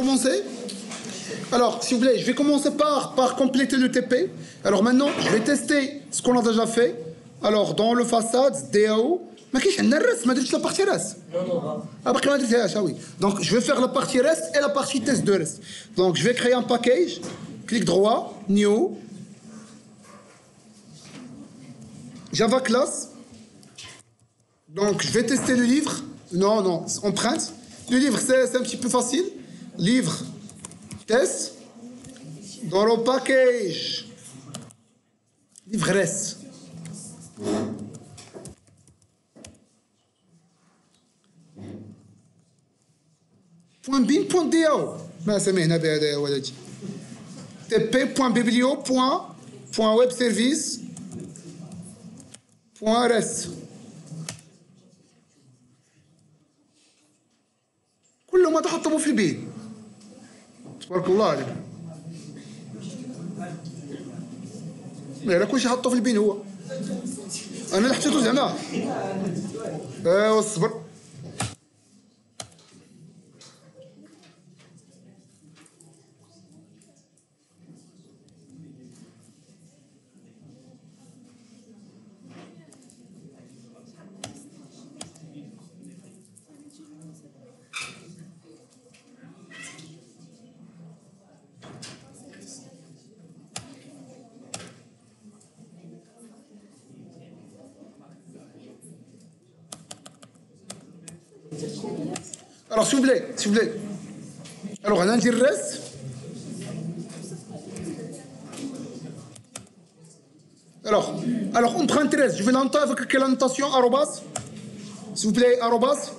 Commencer. Alors, s'il vous plaît, je vais commencer par compléter le TP. Alors maintenant, je vais tester ce qu'on a déjà fait. Alors, dans le façade, DAO, ما كاينش عندنا الرسم ما درتش لا بارتي راس باقي ما درتهاش وي دونك جو في فيغ لا بارتي ريست اي لا بارتي تيست دو ريست دونك جو في كريي ان باكاج كليك دروا نيو Java class. Donc je vais tester le livre. Non, empreinte. Le livre c'est un petit peu facile. Livre, test. Dans le package. Livresse. .bin.dao ما سمعنا بهذا يا ولدي tp.biblio.webservice.res كل ما تحطموا في البين تبارك الله عليك لا كلشي حطوا في البين هو انا اللي حطيتو زعما ايوا الصبر Alors, s'il vous plaît. Alors, on a un tir reste. Alors, on prend 13. Je vais l'entendre avec quelle annotation? Arrobas. S'il vous plaît, arrobas.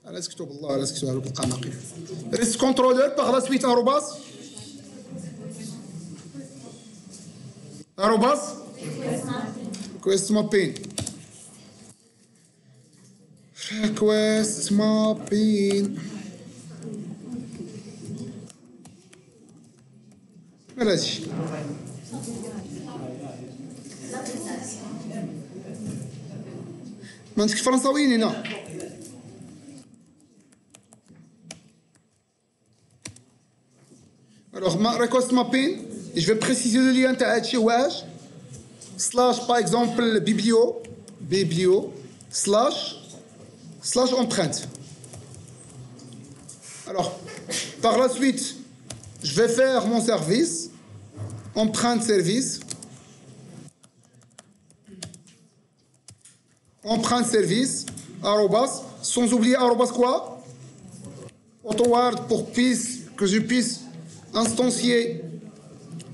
Reste contrôleur, par la suite, arrobas. Arrobas. Request mapping. Request mapping. ماشي ما عندكش فرنساويين هنا alors request mapping je vais préciser le lien تاع هادشي واش slash par exemple biblio slash empreinte. Alors, par la suite, je vais faire mon service, empreinte service, arrobas, sans oublier arrobas quoi? AutoWord pour que je puisse instancier,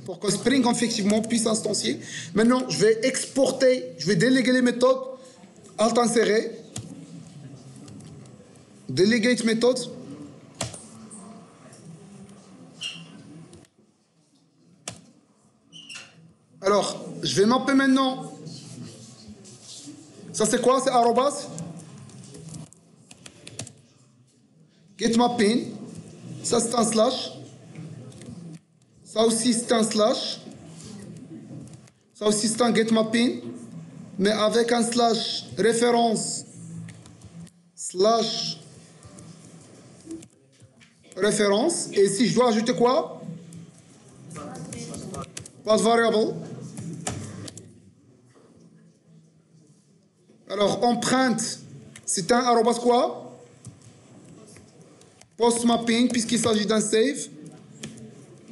pour que Spring effectivement puisse instancier. Maintenant, je vais exporter, je vais déléguer les méthodes, alt inséré. Delegate méthode. Alors, je vais mapper maintenant. Ça c'est quoi? C'est arrobas. Get mapping. Ça c'est un slash. Ça aussi c'est un slash. Ça aussi c'est un get mapping. Mais avec un slash référence. Slash référence. Et si je dois ajouter quoi? Path variable. Alors empreinte, c'est un arrobas quoi? Post mapping puisqu'il s'agit d'un save.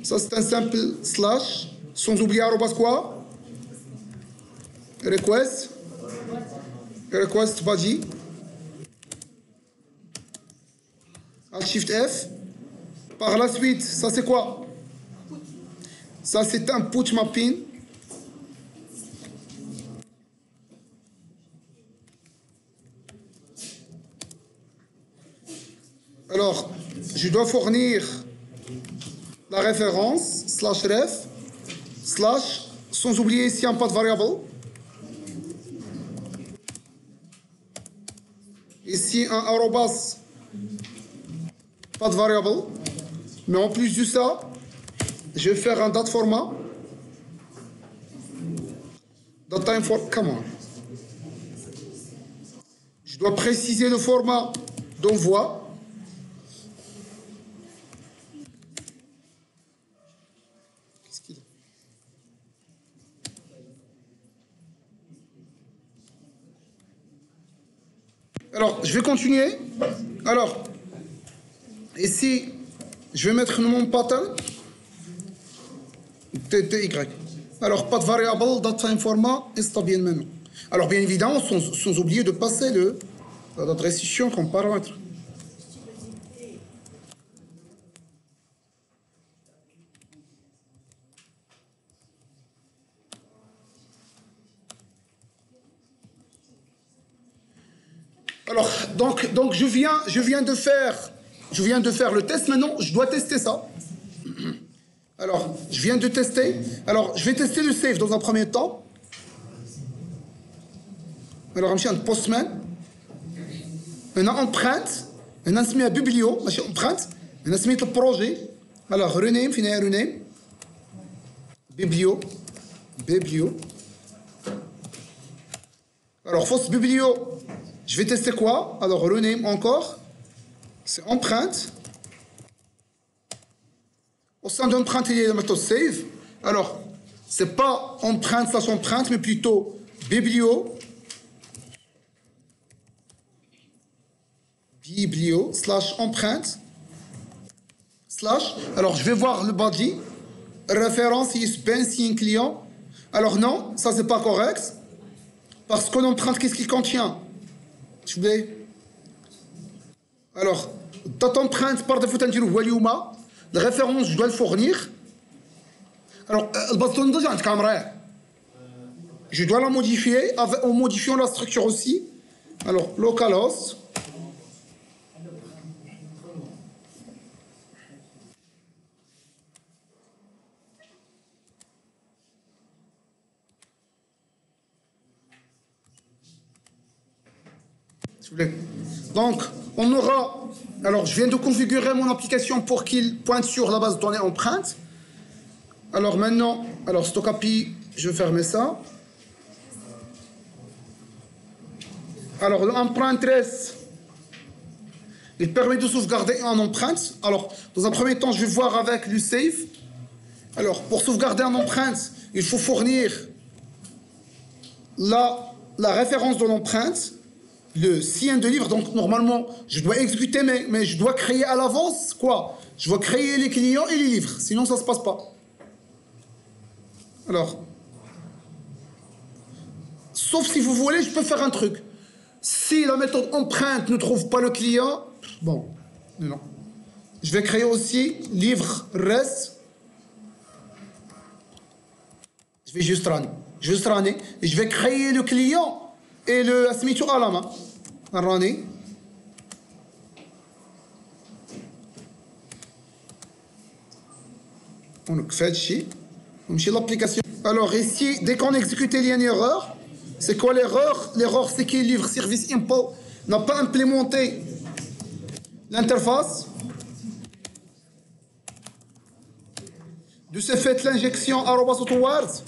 Ça c'est un simple slash. Sans oublier arrobas quoi? Request body. Alt Shift F. Par la suite, ça c'est quoi? Ça c'est un put mapping. Alors, je dois fournir la référence, slash ref, slash, sans oublier ici un path variable. Ici un arrobas, path variable. Mais en plus de ça, je vais faire un date format. Datetime for, come on. Je dois préciser le format d'envoi. Alors, je vais continuer. Alors, ici, je vais mettre mon pattern. TTY. Alors, pas de variable, date time format, et c'est bien maintenant. Alors, bien évidemment, sans oublier de passer la date restitution comme paramètre. Alors, donc je viens de faire le test. Maintenant, je dois tester ça. Alors, je viens de tester. Alors, je vais tester le save dans un premier temps. Alors, on un postman. On a empreinte. On a mis un biblio. On a empreinte. On a mis le projet. Alors, rename, finir rename. Biblio. Alors, fausse biblio. Je vais tester quoi? Alors, rename encore. C'est empreinte. Au sein d'empreinte, il y a la méthode save. Alors, c'est pas empreinte slash empreinte, mais plutôt biblio slash empreinte slash. Alors, je vais voir le body. Référence, il se un client. Alors, non, ça, c'est pas correct. Parce qu'en empreinte, qu'est-ce qu'il contient? Je vais. Alors, date empreinte, par défaut, tu as la référence, je dois le fournir. Alors, le bâton de la caméra, je dois la modifier en modifiant la structure aussi. Alors, localhost. Donc, on aura. Alors, je viens de configurer mon application pour qu'il pointe sur la base de données empreinte. Alors maintenant, alors stock API, je vais fermer ça. Alors, l'empreinte trace, il permet de sauvegarder en empreinte. Alors, dans un premier temps, je vais voir avec le save. Alors, pour sauvegarder en empreinte, il faut fournir la référence de l'empreinte. Le CN de livre, donc normalement, je dois exécuter, mais je dois créer à l'avance quoi? Je dois créer les clients et les livres, sinon ça ne se passe pas. Alors, sauf si vous voulez, je peux faire un truc. Si la méthode empreinte ne trouve pas le client, bon, non. Je vais créer aussi livre res. Je vais juste runner. Et je vais créer le client. Et le asmito à la main. Running. On fait ici. On met l'application. Alors ici, dès qu'on exécute, il y a une erreur. C'est quoi l'erreur? L'erreur, c'est que le livre service import n'a pas implémenté l'interface. De ce fait, l'injection @AutoWords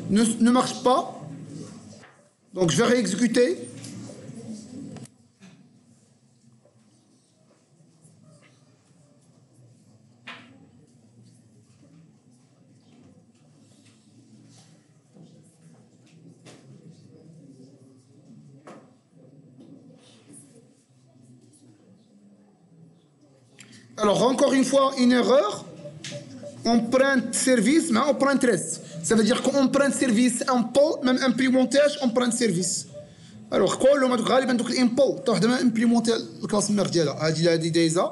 ne marche pas. Donc je vais réexécuter. Alors encore une fois, une erreur. Empreinte service, mais empreinte reste. Ça veut dire qu'empreinte service impôt, même implémentage empreinte service. Alors كل ما غالبا دوك الامبو تروح ما امبليمونتي الكلاس مير ديالها هذه دايزه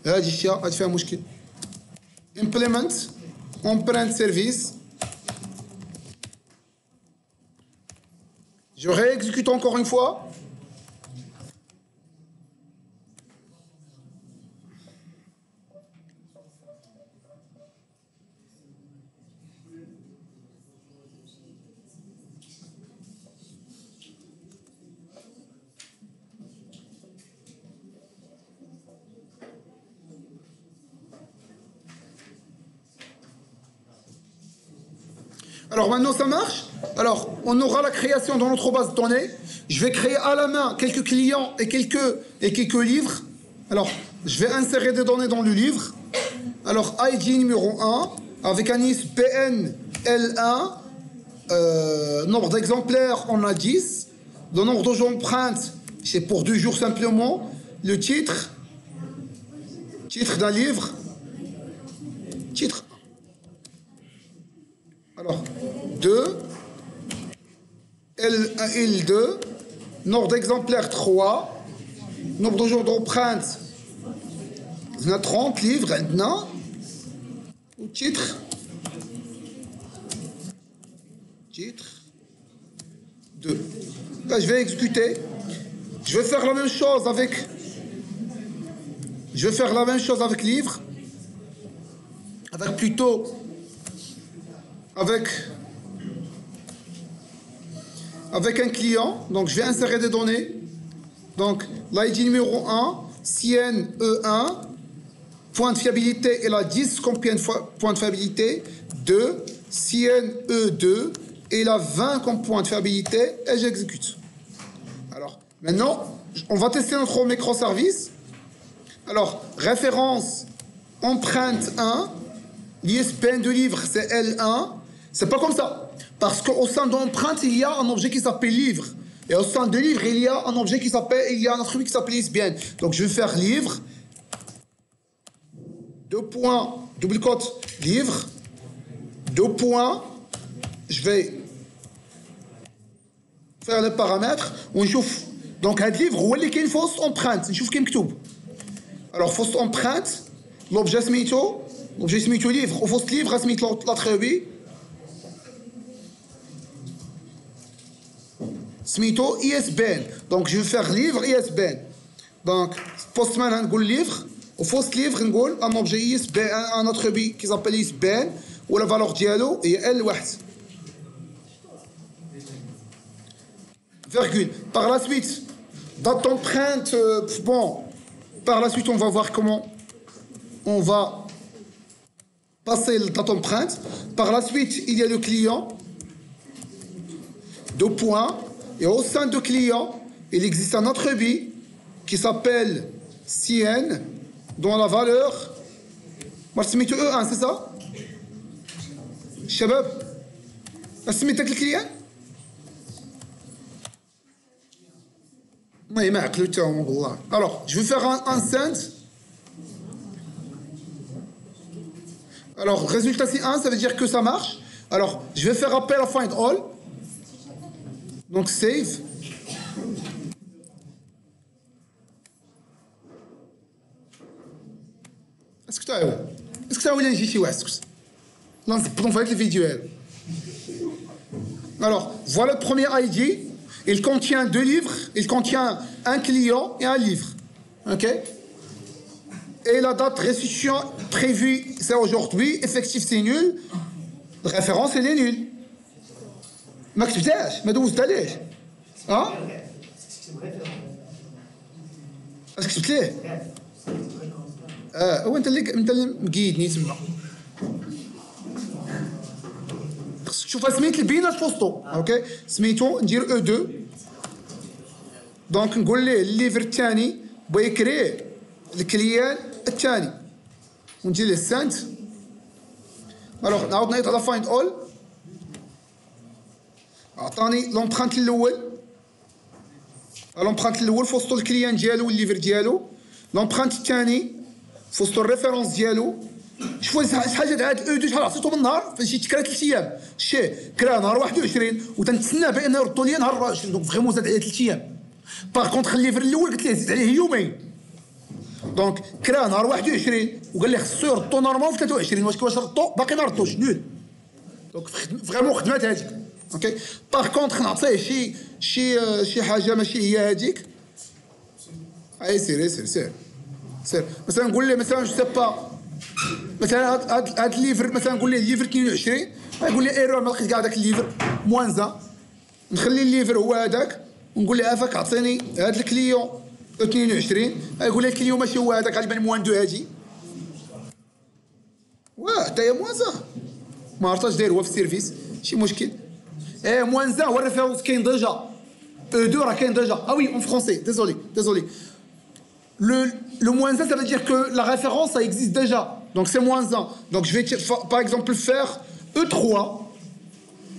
هذه الشيء هذه فيها مشكل. implement empreinte service. Je réexécute encore une fois. Alors maintenant ça marche. Alors on aura la création dans notre base de données. Je vais créer à la main quelques clients et quelques livres. Alors je vais insérer des données dans le livre. Alors ID numéro 1 avec un ISBN L1. Nombre d'exemplaires on a 10. Le nombre d'empreintes C'est pour 2 jours simplement. Le titre d'un livre. Titre. Alors, 2. L1, L2. Nombre d'exemplaires 3. Nombre de jours d'empreinte. On a 30 livres maintenant. Au titre. Titre 2. Là, je vais exécuter. Je vais faire la même chose avec. Je vais faire la même chose avec livre. Avec plutôt. Avec un client. Donc, je vais insérer des données. Donc, l'ID numéro 1, CN E1, point de fiabilité, elle a 10 comme point de fiabilité. 2, CN E2, elle a 20 comme point de fiabilité, et j'exécute. Alors, maintenant, on va tester notre microservice. Alors, référence, empreinte 1, l'ISBN de livre, c'est L1. C'est pas comme ça. Parce qu'au sein d'empreinte, il y a un objet qui s'appelle livre. Et au sein de livre, il y a un objet qui s'appelle, il y a un attribut qui s'appelle ISBN. Donc, je vais faire livre, 2 points, double cote, livre, 2 points, je vais faire les paramètres, on chauffe. Donc, un livre, où est-ce qu'il y a une fausse empreinte? On chauffe qui est. Alors, fausse empreinte, l'objet smito livre, ou fausse livre, smito l'attribut. Smito ISBN. Donc, je vais faire livre ISBN. Donc, postman, on dit livre. Au fausse livre, on dit un objet ISBN, un attribut qui s'appelle ISBN, ou la valeur dialo est L1. Virgule. Par la suite, date d'empreinte, bon, par la suite, on va voir comment on va passer la date d'empreinte. Par la suite, il y a le client. 2 points. Et au sein du client, il existe un attribut qui s'appelle CN, dont la valeur. Moi, je mets E1, c'est ça? Chabab, je mets le client? Oui, mais le temps, alors, je vais faire un send. Alors, résultat c'est 1, ça veut dire que ça marche. Alors, je vais faire appel à find all. Donc, save. Est-ce que tu as où les fichiers West? Non, c'est pour faire les vidéos. Alors, voilà le premier ID. Il contient 2 livres. Il contient un client et un livre. OK? Et la date de restitution prévue, c'est aujourd'hui. Effectif, c'est nul. La référence, elle est nulle. ما كتبتهاش ما دوزت عليه اش كتبت ليه هو انت اللي مقيدني تما خصك تشوف سميت البينات بوسطو اوكي سميتو ندير او 2 دونك نقول ليه الليفر الثاني بغا يكري الكليان الثاني وندير ليه السنت الوغ نعاود نعيط على فايند اول عطاني لومبرانت الاول لومبرانت الاول في وسط الكليان ديالو والليفر ديالو لومبرانت الثاني في وسط الريفيرونس ديالو شوف شحال هاد او 2 شحال عطيتو بالنهار فاش تكرا 3 ايام شي كرا نهار 21 وتنتسنى بان يردوا لي نهار 24 دونك فريمون زاد عليه 3 ايام باغ كونطخ الليفر الاول قلت ليه زيد عليه يومين دونك كرا نهار 21 وقال لي خصو يردوا نورمال في 23 واش ردوا باقي ما ردوش نول دونك فريمون خدمات هذيك اوكي باغ كونطخ نعطيه شي حاجه ماشي هي هذيك اي سير مثلا نقول ليه مثلا جو سي با مثلا هاد الليفر مثلا نقول ليه الليفر 22 يقول لي ايرور ما لقيت كاع داك الليفر موانزا نخلي الليفر هو هذاك ونقول له افاك عطيني هاد الكليون 22 يقول لي الكليون ماشي هو هذاك غالبا موان دو هادي واه حتى هي موانزا ما عرفتش داير هو في السيرفيس شي مشكل موانزا هو الريفيرونس كاين ديجا او 2 راه كاين ديجا وي اون فرونسي désolé le moins 1 ça veut dire que la référence ça existe déjà donc c'est moins 1 donc je vais par exemple faire E3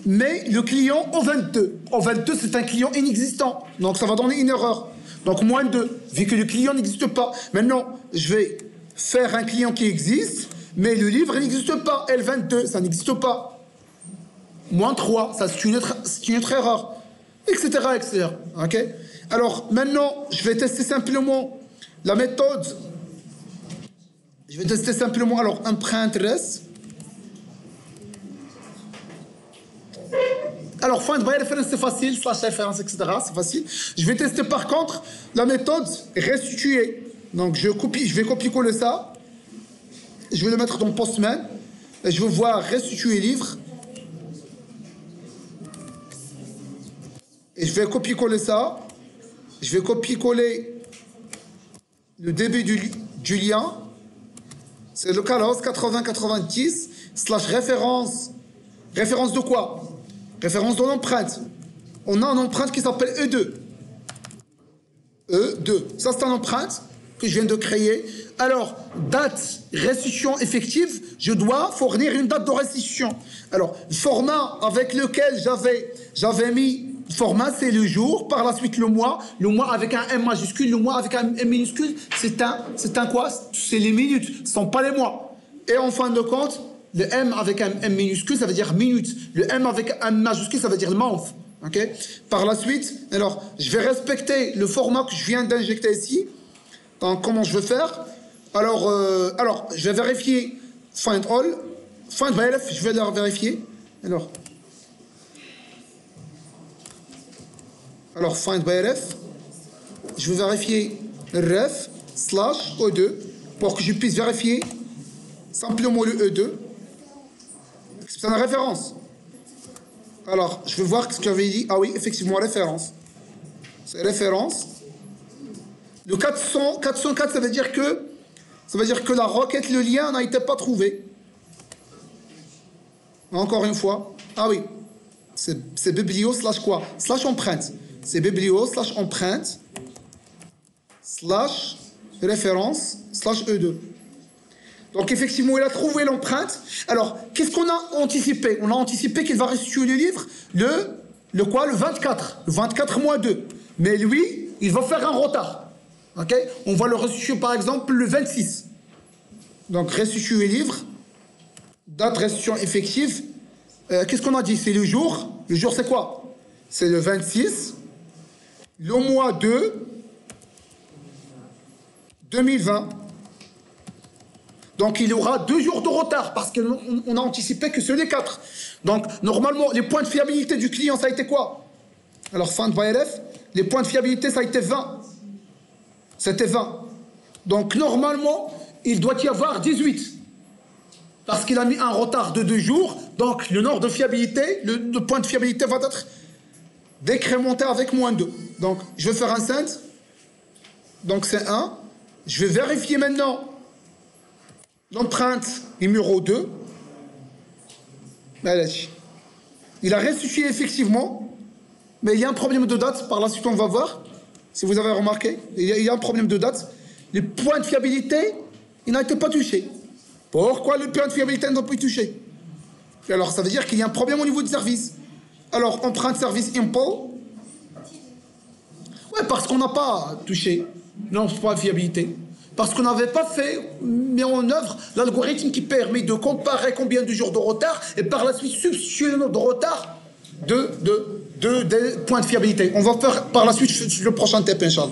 mais le client au 22 c'est un client inexistant donc ça va donner une erreur Donc moins 2, vu que le client n'existe pas. Maintenant, je vais faire un client qui existe, mais le livre n'existe pas. L22, ça n'existe pas. Moins 3, ça c'est une autre erreur. Etc. etc. Ok. Alors maintenant, je vais tester simplement la méthode. Je vais tester simplement, alors, empreinte res. Alors, find by reference, c'est facile, slash référence, etc. C'est facile. Je vais tester par contre la méthode restituer. Donc, je vais copier-coller ça. Je vais le mettre dans Postman. Et je vais voir restituer livre. Et je vais copier-coller ça. Je vais copier-coller le début du lien. C'est le localhost 8090 slash référence. Référence de quoi? Référence de l'empreinte. On a une empreinte qui s'appelle E2. E2. Ça, c'est une empreinte que je viens de créer. Alors, date restitution effective, je dois fournir une date de restitution. Alors, le format avec lequel j'avais mis format, c'est le jour, par la suite le mois avec un M majuscule, le mois avec un M minuscule, c'est un quoi? C'est les minutes, ce ne sont pas les mois. Et en fin de compte, le M avec un M minuscule, ça veut dire minute. Le M avec un majuscule, ça veut dire month. Okay? Par la suite, alors, je vais respecter le format que je viens d'injecter ici. Donc, comment je vais faire? Alors, je vais vérifier find all. Find by ref, je vais le vérifier. Alors, find by ref, je vais vérifier ref slash E2 pour que je puisse vérifier simplement le E2. C'est une référence. Alors, je vais voir ce que j'avais dit. Ah oui, effectivement, référence. C'est référence. Le 404, ça veut dire que la requête, le lien n'a été pas trouvé. Encore une fois. Ah oui. C'est biblio slash quoi? Slash empreinte. C'est biblio slash empreinte slash référence slash E2. Donc effectivement, il a trouvé l'empreinte. Alors, qu'est-ce qu'on a anticipé? On a anticipé qu'il va restituer le livre le quoi? Le 24. Le 24 moins 2. Mais lui, il va faire un retard. Ok? On va le restituer par exemple le 26. Donc restituer livre. Date restitution effective. Qu'est-ce qu'on a dit? C'est le jour. Le jour c'est quoi? C'est le 26. Le mois 2. 2020. Donc il y aura 2 jours de retard parce qu'on a anticipé que c'est les 4. Donc normalement, les points de fiabilité du client, ça a été quoi? Alors find by ref, les points de fiabilité, ça a été 20. C'était 20. Donc normalement, il doit y avoir 18. Parce qu'il a mis un retard de 2 jours. Donc le nombre de fiabilité, le point de fiabilité va être décrémenté avec moins 2. Donc je vais faire un send. Donc c'est 1. Je vais vérifier maintenant l'empreinte numéro 2. Allez. Il a restitué effectivement, mais il y a un problème de date. Par la suite, on va voir. Si vous avez remarqué, il y a un problème de date. Les points de fiabilité, ils n'ont été pas touchés. Pourquoi les points de fiabilité n'ont pas été touchés? Alors, ça veut dire qu'il y a un problème au niveau du service. Alors, empreinte service impôt. Ouais, parce qu'on n'a pas touché l'empreinte de fiabilité. Parce qu'on n'avait pas mis en œuvre l'algorithme qui permet de comparer combien de jours de retard et par la suite substituer le nombre de retard des points de fiabilité. On va faire par la suite le prochain TP, Inch'Allah.